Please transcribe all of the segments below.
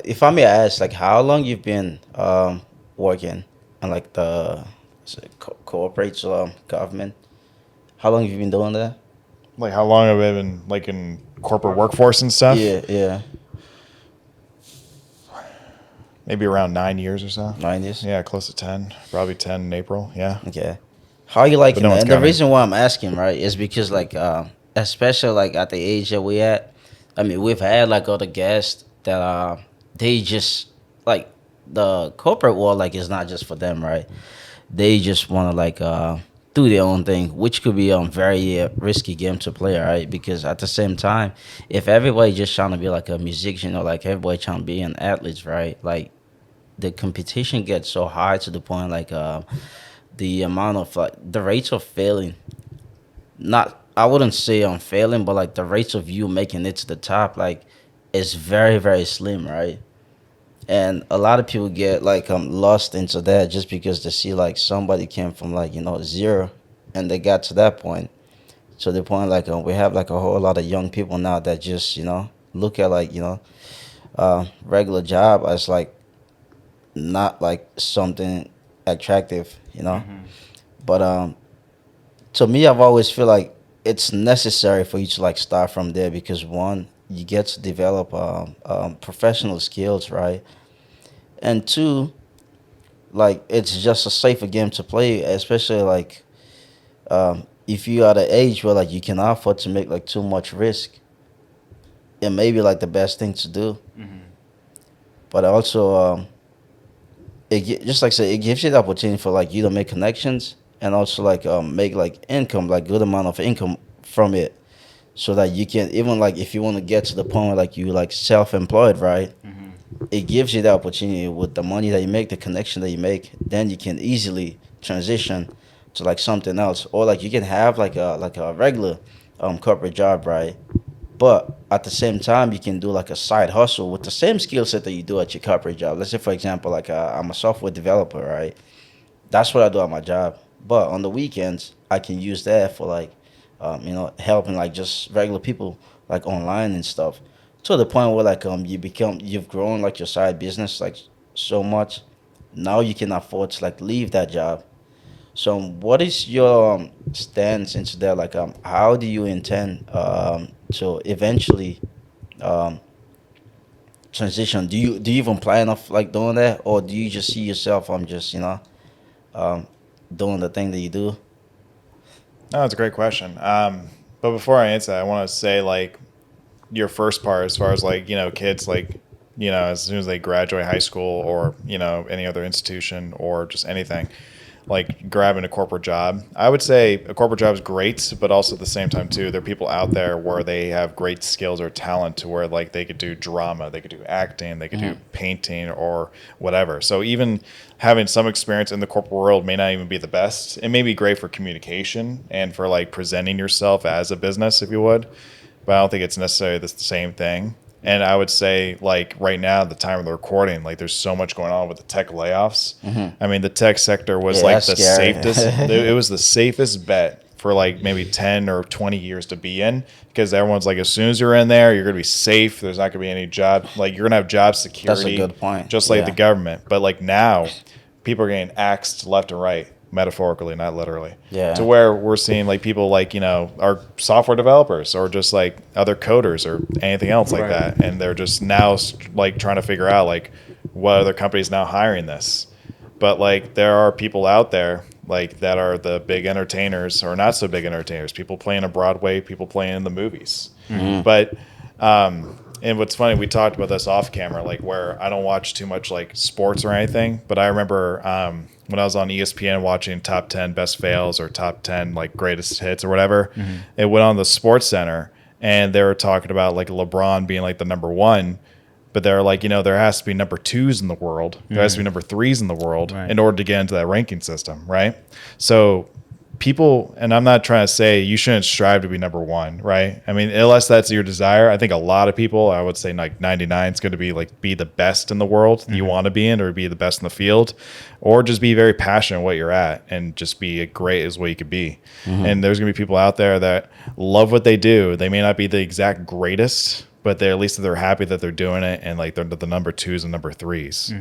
If I may ask, like, how long you've been working in like the corporate government? How long have you been doing that? Like how long have I been like in corporate workforce and stuff? Yeah, yeah, Maybe around 9 years or so. 90s. Yeah, close to 10. Probably 10 in April. Yeah, Okay. How are you but liking no that? one's And the counting. reason why I'm asking, right, is because like especially like at the age that we at, I mean, we've had like other guests that they just like the corporate world like is not just for them, right? They just want to like do their own thing, which could be very risky game to play, right? Because at the same time, if everybody just trying to be like a musician or like everybody trying to be an athlete, right? Like the competition gets so high to the point like the amount of like the rates of failing, not I wouldn't say on failing, but like the rates of you making it to the top, like is very slim, right? And a lot of people get like lost into that just because they see like somebody came from like zero and they got to that point. So the point like we have like a whole lot of young people now that just look at like regular job as like not like something attractive, but to me, I've always feel like it's necessary for you to like start from there because one, you get to develop professional skills, right? And two, like it's just a safer game to play, especially like if you are at an age where like you cannot afford to make like too much risk. It may be like the best thing to do, but also just like I said, it gives you the opportunity for like you to make connections and also like make like income, like good amount of income from it, so that you can even like if you want to get to the point where like you like self-employed, right? It gives you the opportunity with the money that you make, the connection that you make, then you can easily transition to like something else, or like you can have like a regular corporate job, right? But at the same time, you can do like a side hustle with the same skill set that you do at your corporate job. Let's say, for example, like I'm a software developer, right? That's what I do at my job. But on the weekends, I can use that for like, helping like just regular people like online and stuff. To the point where like you've grown like your side business like so much. Now you can afford to like leave that job. So what is your stance into that? Like how do you intend to eventually um transition? Do you even plan of like doing that, or do you just see yourself just um, doing the thing that you do? No, that's a great question. But before I answer that, I want to say like your first part, as far as like kids like as soon as they graduate high school or any other institution or just anything, like grabbing a corporate job. I would say a corporate job is great, but also at the same time too, there are people out there where they have great skills or talent to where like they could do drama, they could do acting, they could do painting or whatever. So even having some experience in the corporate world may not even be the best. It may be great for communication and for like presenting yourself as a business, if you would, but I don't think it's necessarily the same thing. And I would say, like right now, the time of the recording, like there's so much going on with the tech layoffs. I mean, the tech sector was Yeah, like that's the scary. safest. It was the safest bet for like maybe 10 or 20 years to be in, because everyone's like, as soon as you're in there, you're going to be safe. There's not going to be any job. Like you're going to have job That's a security, good point. just like the Yeah. government. But like now, people are getting axed left and right, metaphorically, not literally, to Yeah. where we're seeing like people like are software developers or just like other coders or anything else like Right. that, and they're just now like trying to figure out like what other companies now hiring this. But like there are people out there like that are the big entertainers or not so big entertainers, people playing on Broadway, people playing in the movies. But and what's funny, we talked about this off camera, like where I don't watch too much like sports or anything, but I remember when I was on ESPN watching top 10 best fails or top 10 like greatest hits or whatever, it went on the Sports Center and they were talking about like LeBron being like the number one, but they're like, there has to be number twos in the world, there has to be number threes in the world Right. in order to get into that ranking system, right? So people, and I'm not trying to say you shouldn't strive to be number one, right? I mean, unless that's your desire. I think a lot of people, I would say like 99 is going to be like be the best in the world you want to be in, or be the best in the field, or just be very passionate what you're at and just be great as what you could be. And there's going to be people out there that love what they do. They may not be the exact greatest, but they're at least they're happy that they're doing it, and like they're the number 2s and number 3s.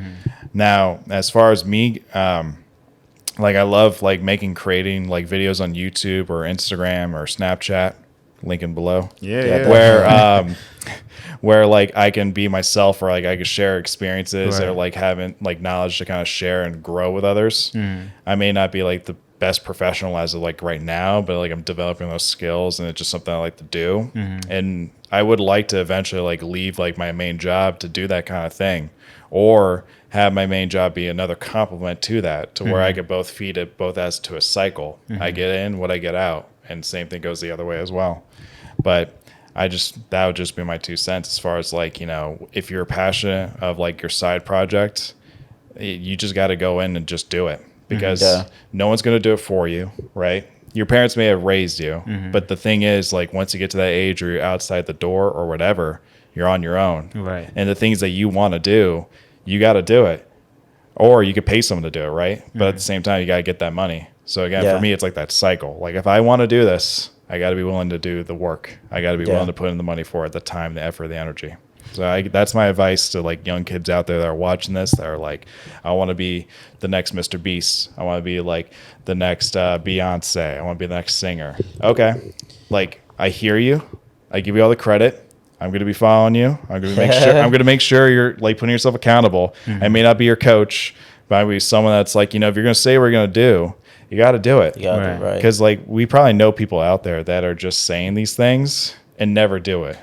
Now, as far as me, like I love like creating like videos on YouTube or Instagram or Snapchat, linking below. Yeah. Where like I can be myself, or like I can share experiences, or like having like knowledge to kind of share and grow with others. I may not be like the best professional as of like right now, but like I'm developing those skills, and it's just something I like to do. And I would like to eventually like leave like my main job to do that kind of thing, or have my main job be another complement to that, to where I could both feed it both as to a cycle. I get in what I get out, and same thing goes the other way as well. But that would just be my 2 cents as far as like, you know, if you're passionate of like your side project, you just got to go in and just do it, because no one's going to do it for you, right? Your parents may have raised you, but the thing is, like, once you get to that age where you're outside the door or whatever, you're on your own. Right. And the things that you want to do, you got to do it. Or you could pay someone to do it, right? But at the same time, you got to get that money. So again, for me, it's like that cycle. Like, if I want to do this, I got to be willing to do the work. I got to be willing to put in the money for it, the time, the effort, the energy. So that's my advice to like young kids out there that are watching this, that are like, I want to be the next Mr. Beast. I want to be like the next Beyonce. I want to be the next singer. Okay. Like, I hear you. I give you all the credit. I'm going to be following you. I'm going to make sure you're like putting yourself accountable. I may not be your coach, but I'll be someone that's like, you know, if you're going to say what we're going to do, you got to do it. You got to do it, right? Because like we probably know people out there that are just saying these things and never do it.